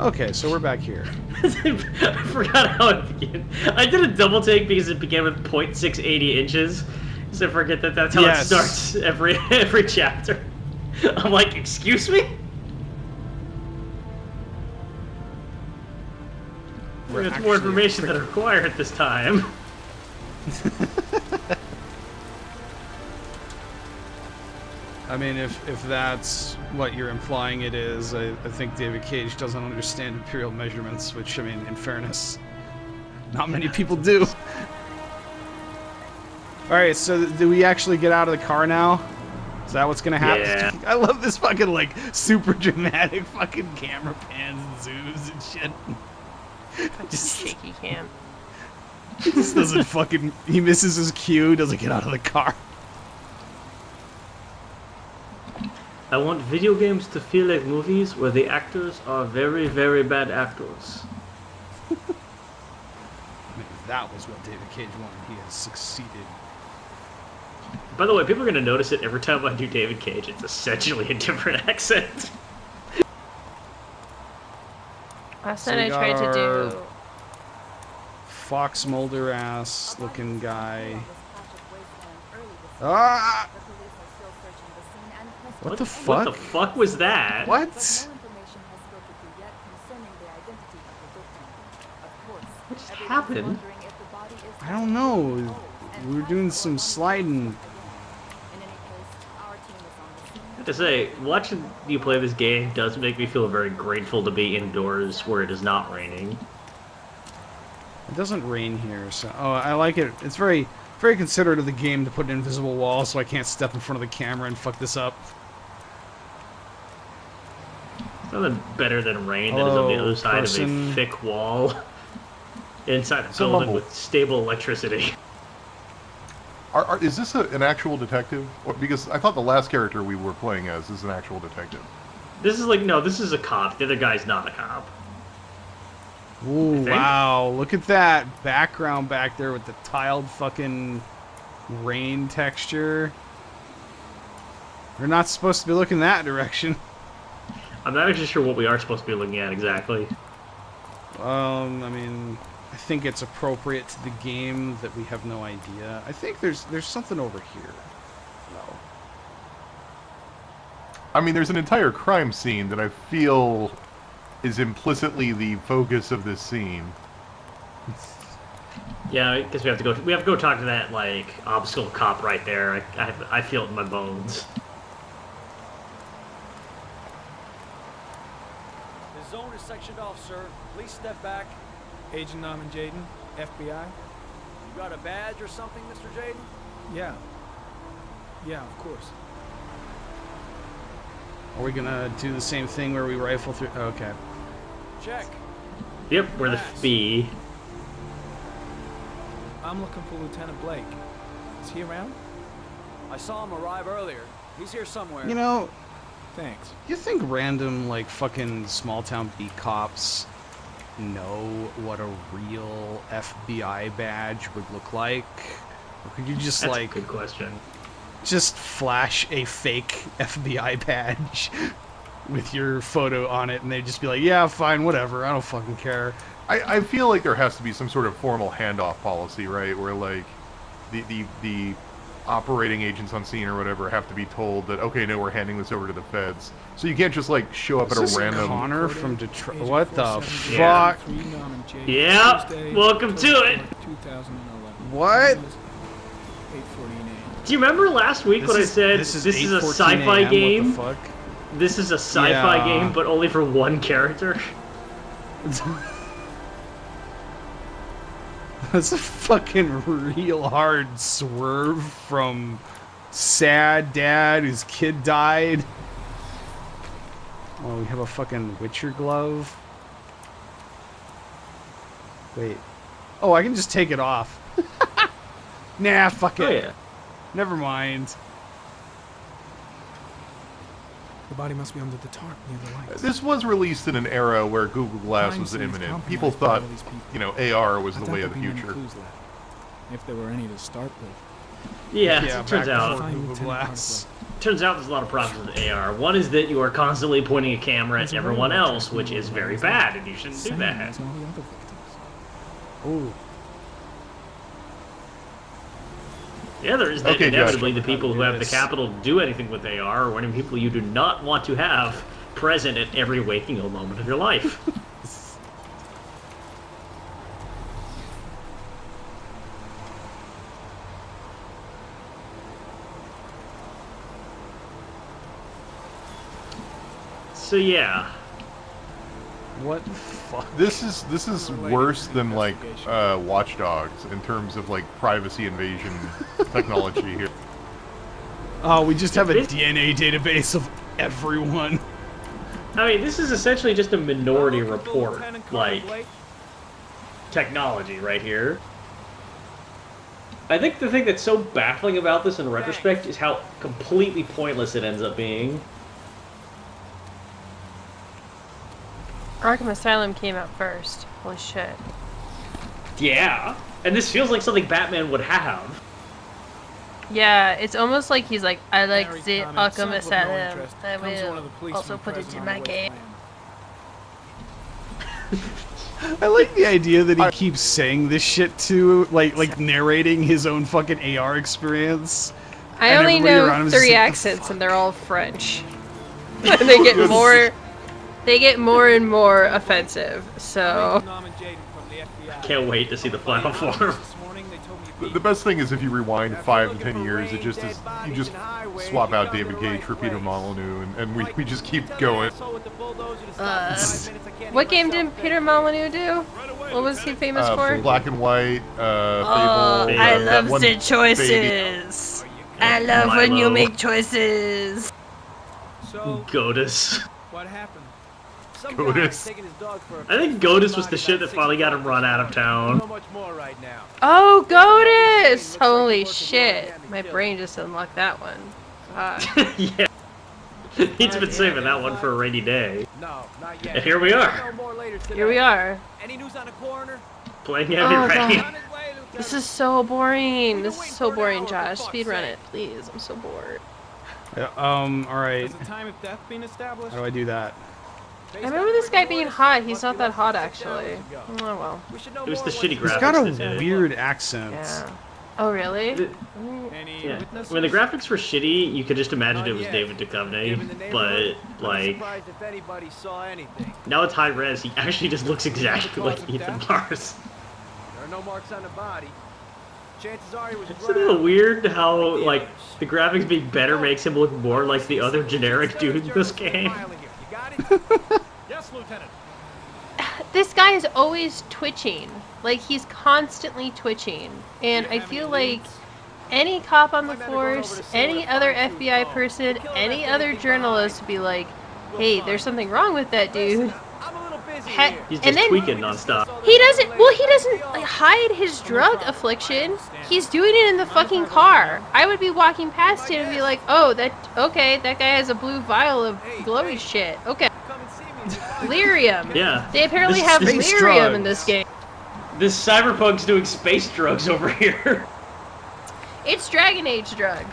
Okay, so we're back here. I forgot how it began. I did a double take because it began with .680 inches. So forget that that's how it starts every chapter. I'm like, excuse me? There's more information than required at this time. I mean, if that's what you're implying it is, I think David Cage doesn't understand imperial measurements, which, I mean, in fairness, not many people do. Alright, so do we actually get out of the car now? Is that what's gonna happen? Yeah. I love this fucking, like, super dramatic fucking camera pans and zooms and shit. Just shaky cam. He just doesn't fucking... He misses his cue, doesn't get out of the car. I want video games to feel like movies where the actors are very, very bad actors. Maybe that was what David Cage wanted. He has succeeded. By the way, people are going to notice it every time I do David Cage. It's essentially a different accent. Last night I tried to do... Fox Mulder ass looking guy. Ah! What the fuck? What the fuck was that? What? What just happened? I don't know. We were doing some sliding. I have to say, watching you play this game does make me feel very grateful to be indoors where it is not raining. It doesn't rain here, so... Oh, I like it. It's very, very considerate of the game to put an invisible wall so I can't step in front of the camera and fuck this up. Nothing better than rain that is on the other side of a thick wall inside a building with stable electricity. Is this an actual detective? Or, because I thought the last character we were playing as is an actual detective. This is like, no, this is a cop. The other guy's not a cop. Ooh, wow. Look at that background back there with the tiled fucking rain texture. We're not supposed to be looking that direction. I'm not actually sure what we are supposed to be looking at exactly. I mean, I think it's appropriate to the game that we have no idea. I think there's something over here. No. I mean, there's an entire crime scene that I feel is implicitly the focus of this scene. Yeah, I guess we have to go talk to that like obstacle cop right there. I feel it in my bones. The zone is sectioned off, sir. Please step back. Agent Norman Jaden, FBI. You got a badge or something, Mr. Jaden? Yeah. Yeah, of course. Are we gonna do the same thing where we rifle through? Okay. Check. Yep, we're the B. I'm looking for Lieutenant Blake. Is he around? I saw him arrive earlier. He's here somewhere. You know, thanks. You think random, like, fucking small-town beat cops know what a real FBI badge would look like? Or could you just, That's like... a good question. Just flash a fake FBI badge with your photo on it, and they'd just be like, yeah, fine, whatever, I don't fucking care. I feel like there has to be some sort of formal handoff policy, right? Where, like, the operating agents on scene or whatever have to be told that, okay, no, we're handing this over to the feds. So you can't just, like, show up at a random... Connor from Detroit? What the fuck? Yeah, welcome to it! What? Do you remember last week when I said this is a sci-fi game? What the fuck? This is a sci-fi game, but only for one character? That's a fucking real hard swerve from sad dad whose kid died. Oh, we have a fucking Witcher glove. Wait. Oh, I can just take it off. Nah, fuck it. Oh, yeah. Never mind. The body must be under the tarp near the lights. This was released in an era where Google Glass was imminent. People thought, you know, AR was the way of the future. If there were any to start with. Yeah, it turns out. Google Glass. turns out there's a lot of problems with AR. One is that you are constantly pointing a camera at everyone else, which is very bad, and you shouldn't do that. Ooh. The other is that Okay, inevitably Josh. the people who have the capital to do anything with AR are any people you do not want to have present at every waking moment of your life. So yeah. What the fuck? This is worse than like Watch Dogs in terms of like privacy invasion technology here. Oh, we just have a DNA database of everyone. I mean, this is essentially just a minority report, like, technology right here. I think the thing that's so baffling about this in retrospect is how completely pointless it ends up being. Arkham Asylum came out first. Holy shit. Yeah, and this feels like something Batman would have. Yeah, it's almost like he's like, I like Harry the comment, Arkham son of no Asylum. interest. I Comes one of the will policemen also put it present in on my the game. wasteland. I like the idea that he keeps saying this shit to, like narrating his own fucking AR experience. I And only everybody around know him is 3 just like, accents, and they're all French. And they get more. They get more and more offensive. So. Norman Jayden from the FBI. Can't wait to see the final form. This morning they told me you The best thing is if you rewind 5 to 10 years, it just is you just swap out David Gage for Peter Molyneux, and we just keep going. What game did Peter Molyneux do? What was he famous for? Black and White, Oh, Fable. I that love one the baby. choices. I love when you Milo. make choices. So, Godus. what happened? Some Godus. guy's taking his dog for a I think Godus was the shit that finally got him run out of So town. much more right now. Oh, Godus! Holy shit. My brain just unlocked that one. Yeah. He's been saving that one for a rainy day. No, not yet. And here we are, No more later today. Here we are. Any news on the coroner? playing Heavy Oh, Rain. God. On his way, Lieutenant. This is so boring. This is so boring, Josh. Speedrun it, please. I'm so bored. Alright. Has a time of death been established? How do I do that? I remember this guy being hot. He's not that hot, actually. Oh, well. We should know It was more the once shitty we- He's graphics got that did a it. weird accent. Yeah. Oh, really? Any Yeah. witnesses? When the graphics were shitty, you could just imagine Not it was yet. David Given the Duchovny, but neighborhood, I'm like surprised if anybody saw anything. now it's high res, he actually just looks exactly like Ethan Mars. There are no marks on the body. Chances are he was Isn't it weird how like the graphics being better makes him look more like the other generic dude in this game? You got it? Yes, Lieutenant. This guy is always twitching. Like, he's constantly twitching. And I feel like any cop on the force, any other FBI person, any other journalist would be like, hey, there's something wrong with that dude. I'm a little busy Ha- here. He's And just then- tweaking nonstop. He doesn't like, hide his drug affliction. He's doing it in the fucking car. I would be walking past him and be like, oh, that guy has a blue vial of glowy shit. Okay. Come and see me if you find Lyrium. Yeah. They apparently This- have Space lyrium in drugs. this game. This cyberpunk's doing space drugs over here. It's Dragon Age drug.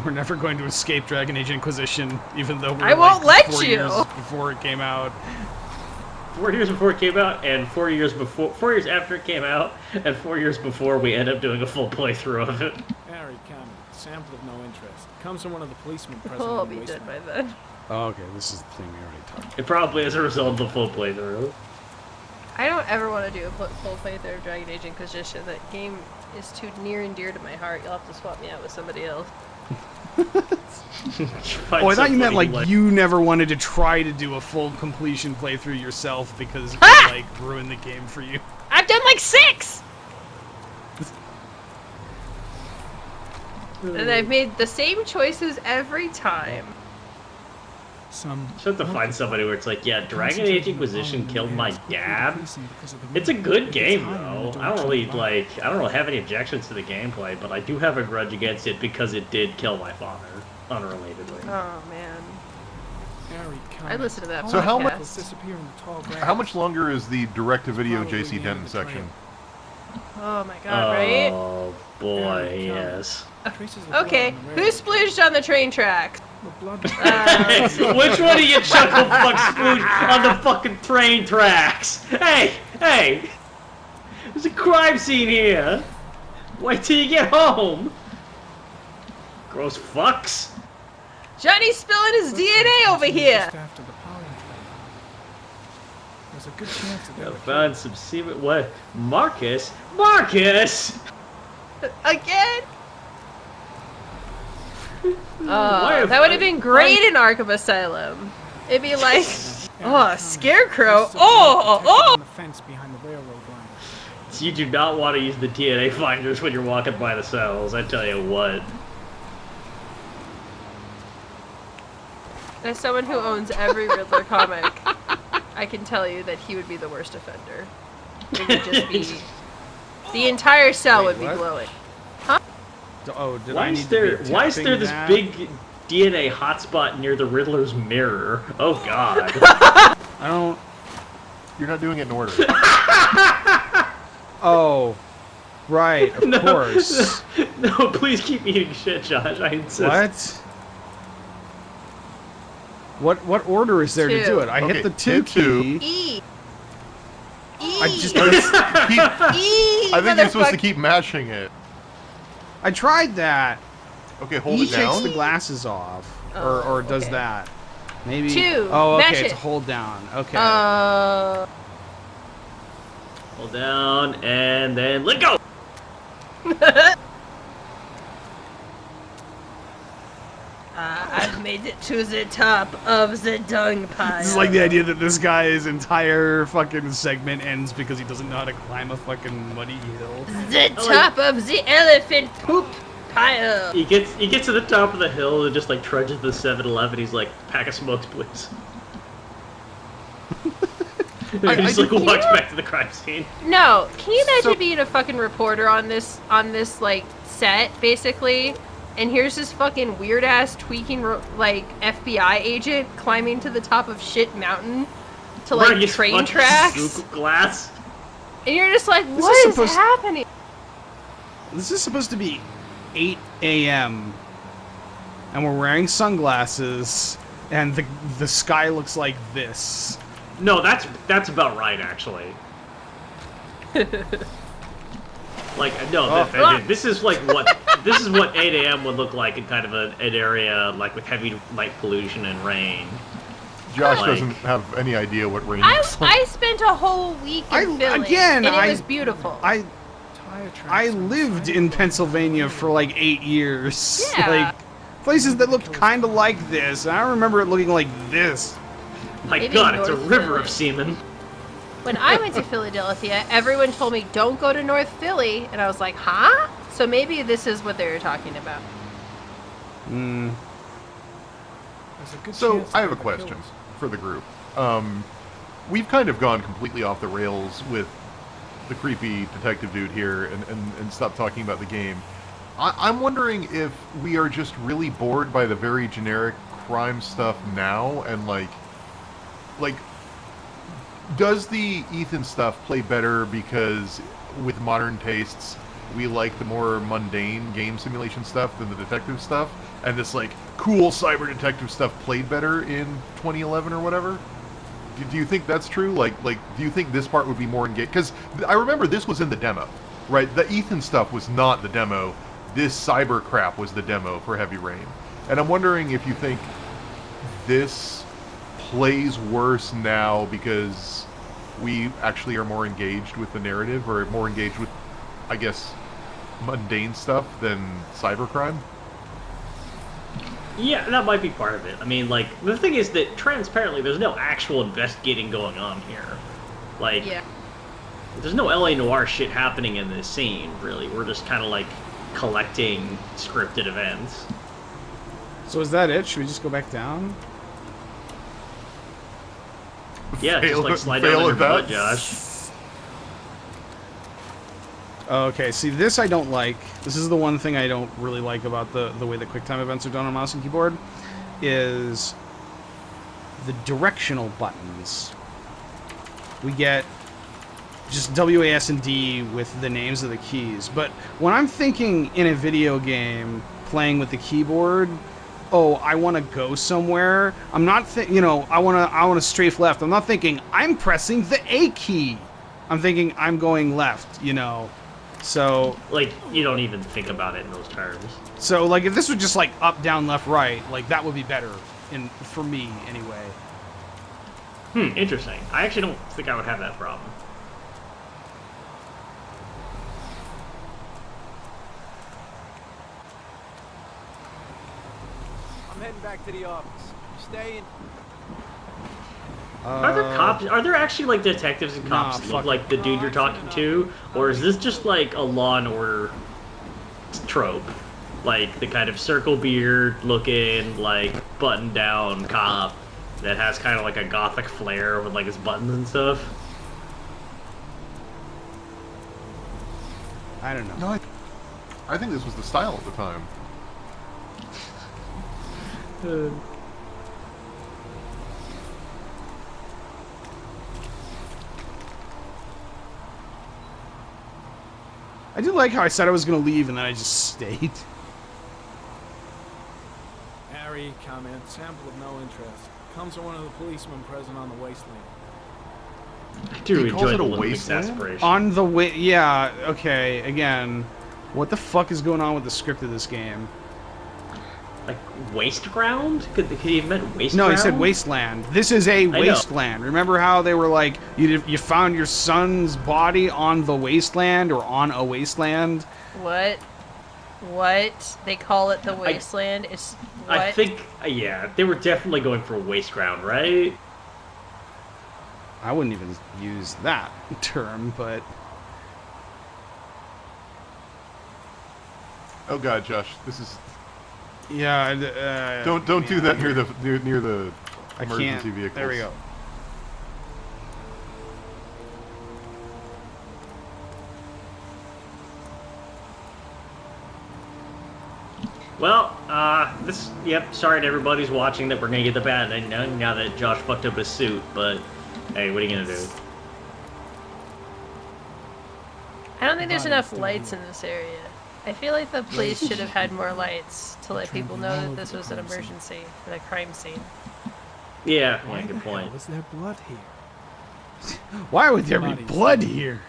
We're never going to escape Dragon Age Inquisition, even though we're I won't like let 4 you. years before it came out. 4 years before it came out, and 4 years after it came out, and 4 years before we end up doing a full playthrough of it. Harry comment. Sample of no interest. Comes from one of the policemen present Oh, I'll on the be dead wasteland. by then. Oh, okay, this is the thing we already talked about. It probably is a result of the full playthrough. I don't ever want to do a full playthrough of Dragon Age Inquisition. That game is too near and dear to my heart. You'll have to swap me out with somebody else. Oh, I thought you meant like you never wanted to try to do a full completion playthrough yourself because it Ah! would, like ruin the game for you. I've done like 6! And I've made the same choices every time. Some Just have to find somebody where it's like, yeah, Dragon Age Inquisition killed my dad. It's a good game though. I don't really have any objections to the gameplay, but I do have a grudge against it because it did kill my father, unrelatedly. Oh man. Harry I comment. listened to that So how podcast. much- Disappear in the tall grass. How much longer is the direct-to-video JC Denton section? Oh my god, right? Oh boy, yes. Traces of blood Okay, on the who railroad. splooged on the train tracks? The blood. Which one of you chuckle fuck splooged on the fucking train tracks? Hey, hey! There's a crime scene here! Wait till you get home! Gross fucks! Johnny's spilling his DNA over here! Just after the pollen trail. There's a good chance that they I were found some semen. What? Marcus? Marcus! Again? Why Oh, that would have been great in Arkham Asylum. It'd be like, oh, Scarecrow. On the fence behind the railroad line. You do not want to use the DNA finders when you're walking by the cells, I tell you what. As someone who owns every Riddler comic, I can tell you that he would be the worst offender. It would just be... The entire cell would be what? glowing. Oh, did Why I need is there, to be why is there tipping this that? big DNA hotspot near the Riddler's mirror? Oh god. I don't... You're not doing it in order. Oh, right, of course. No, please keep eating shit, Josh. I insist. What order is there to Two. do it? I Okay, hit the 2 hit two. key. E. E. I just... E. I think you're supposed to motherfucker. keep mashing it. I tried that. Okay, hold He it takes down. the glasses off, Oh, or does okay. that. Maybe. 2. Oh, Mash okay, it's it. a hold down. Okay. Hold down and then let go. I've made it to the top of the dung pile. This is like the idea that this guy's entire fucking segment ends because he doesn't know how to climb a fucking muddy hill. The top of the elephant poop pile. He gets to the top of the hill and just like trudges to the 7-Eleven. He's like, pack of smokes, please. And he just like walks back to the crime scene. No, can you imagine So- being a fucking reporter on this like set basically? And here's this fucking weird ass tweaking like FBI agent climbing to the top of shit mountain to Wearing like his train fucking tracks, Zuko glass. and you're just like, is what is supposed- happening? This is supposed to be 8 a.m. and we're wearing sunglasses, and the sky looks like this. No, that's about right actually. Like no, this is like what 8 a.m. would look like in kind of an area like with heavy light pollution and rain. Josh Like- doesn't have any idea what rain I looks like. I spent a whole week in Philly, and it was beautiful. I Tire tracks I on the lived side in of the Pennsylvania for like 8 years. Yeah. Like places that looked kind of like this. And I remember it looking like this. My Maybe God, it's a North river Philly. of semen. When I went to Philadelphia, everyone told me don't go to North Philly, and I was like, huh? So maybe this is what they were talking about. Hmm. There's a good So chance I have a that they were question killers. for the group. We've kind of gone completely off the rails with the creepy detective dude here and stopped talking about the game. I'm wondering if we are just really bored by the very generic crime stuff now, and like does the Ethan stuff play better because with modern tastes we like the more mundane game simulation stuff than the detective stuff, and this like cool cyber detective stuff played better in 2011 or whatever? Do you think that's true? Like do you think this part would be more engaged? Because I remember this was in the demo, right? The Ethan stuff was not the demo. This cyber crap was the demo for Heavy Rain. And I'm wondering if you think this plays worse now because we actually are more engaged with the narrative, or more engaged with, I guess, mundane stuff than cybercrime? Yeah, that might be part of it. I mean, like, the thing is that transparently there's no actual investigating going on here. Like, Yeah. there's no LA Noire shit happening in this scene, really. We're just kind of like collecting scripted events. So is that it? Should we just go back down? Yeah, just Fail- like slide fail down in your at that? butt, Josh. Okay, see this I don't like. This is the one thing I don't really like about the way that QuickTime events are done on mouse and keyboard, is the directional buttons. We get just WAS and D with the names of the keys. But when I'm thinking in a video game, playing with the keyboard, oh, I want to go somewhere. I'm not, I want to strafe left. I'm not thinking I'm pressing the A key. I'm thinking I'm going left. So like you don't even think about it in those terms. So like if this was just like up, down, left, right, like that would be better for me anyway. Interesting. I actually don't think I would have that problem. I'm heading back to the office. Staying. Are there cops? Are there actually like detectives and cops that look like the dude you're talking to, or is this just like a Law and Order trope, like the kind of circle beard looking, like button down cop that has kind of like a gothic flair with like his buttons and stuff? I don't know. No, I think this was the style at the time. I do like how I said I was going to leave and then I just stayed. Harry, comment, sample of no interest. Comes from one of the policemen present on the wasteland. I do He calls enjoy it the a Olympic wasteland? aspiration. On the way, yeah, okay, again, what the fuck is going on with the script of this game? Like waste ground? Could he have meant waste No, ground? he said wasteland. This is a know. wasteland. Remember how they were like, you found your son's body on the wasteland or on a wasteland? What? They call it the wasteland? It's what? I think, yeah, they were definitely going for waste ground, right? I wouldn't even use that term, but Oh god, Josh, this is. yeah. Don't do that near the I emergency can't. vehicles. There we go. Well, yep, sorry to everybody's watching that we're gonna get the bad ending now that Josh fucked up his suit, but hey, what are you gonna do? I don't think there's enough lights in this area. I feel like the police should have had more lights to let people know that this was an emergency and a crime scene. Yeah, Why good the point. hell is there blood here? Why would there be Bodies. blood here?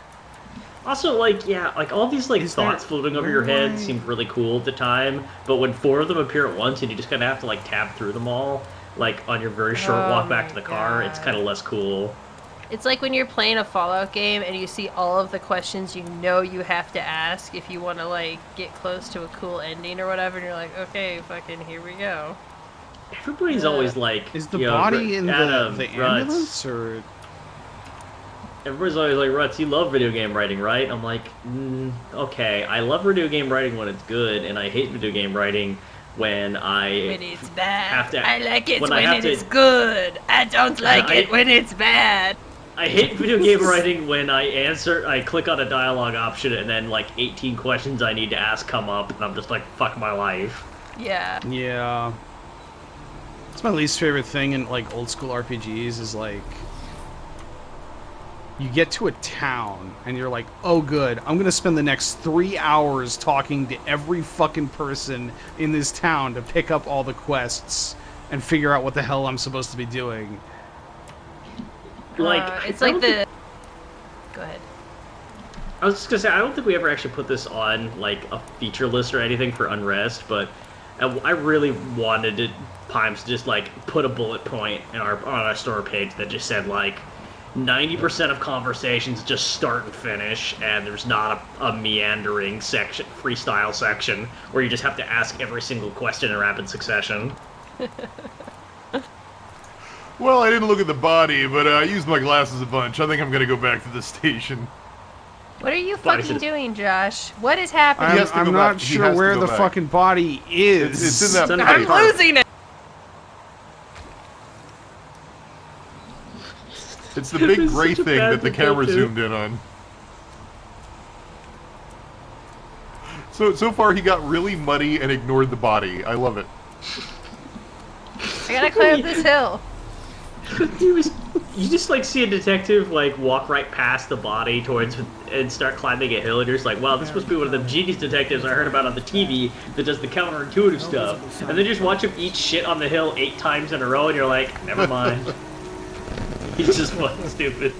Also, like all these Is there- thoughts floating over where your head am I? seemed really cool at the time, but when 4 of them appear at once and you just kind of have to like tab through them all, like on your very short Oh walk back to my the car, it's God. kind of less cool. It's like when you're playing a Fallout game and you see all of the questions you know you have to ask if you want to like get close to a cool ending or whatever, and you're like, okay, fucking here we go. Everybody's always like, Is the you know, body in Adam, the Ruts. ambulance or? Everybody's always like, Ruts, you love video game writing, right? I'm like, okay, I love video game writing when it's good, and I hate video game writing when When it's bad. have to- I like it when when, I have it to- is good. I don't like it when it's bad. I hate video game writing when I click on a dialogue option and then like 18 questions I need to ask come up and I'm just like, fuck my life. Yeah. Yeah. It's my least favorite thing in like old school RPGs is like you get to a town and you're like, oh good, I'm gonna spend the next 3 hours talking to every fucking person in this town to pick up all the quests and figure out what the hell I'm supposed to be doing. Like, it's I like don't think- the. Go ahead. I was just gonna say, I don't think we ever actually put this on like a feature list or anything for Unrest, but I really wanted to Pimes just like put a bullet point on our store page that just said like 90% of conversations just start and finish, and there's not a meandering section, freestyle section where you just have to ask every single question in rapid succession. Well, I didn't look at the body, but I used my glasses a bunch. I think I'm gonna go back to the station. What are you Body fucking says- doing, Josh? What is happening? has to I'm go not back. He sure has to where go the back. fucking body is. It's in that. It's in I'm car. losing it. It's the big It's gray such a thing bad that the thing to camera do. zoomed in on. So far he got really muddy and ignored the body. I love it. I gotta climb up this hill. He was You just like see a detective like walk right past the body towards and start climbing a hill, and you're just like, wow, this must be one of the genius detectives I heard about on the TV that does the counterintuitive stuff. And then just watch him eat shit on the hill 8 times in a row, and you're like, never mind. He's just fucking stupid.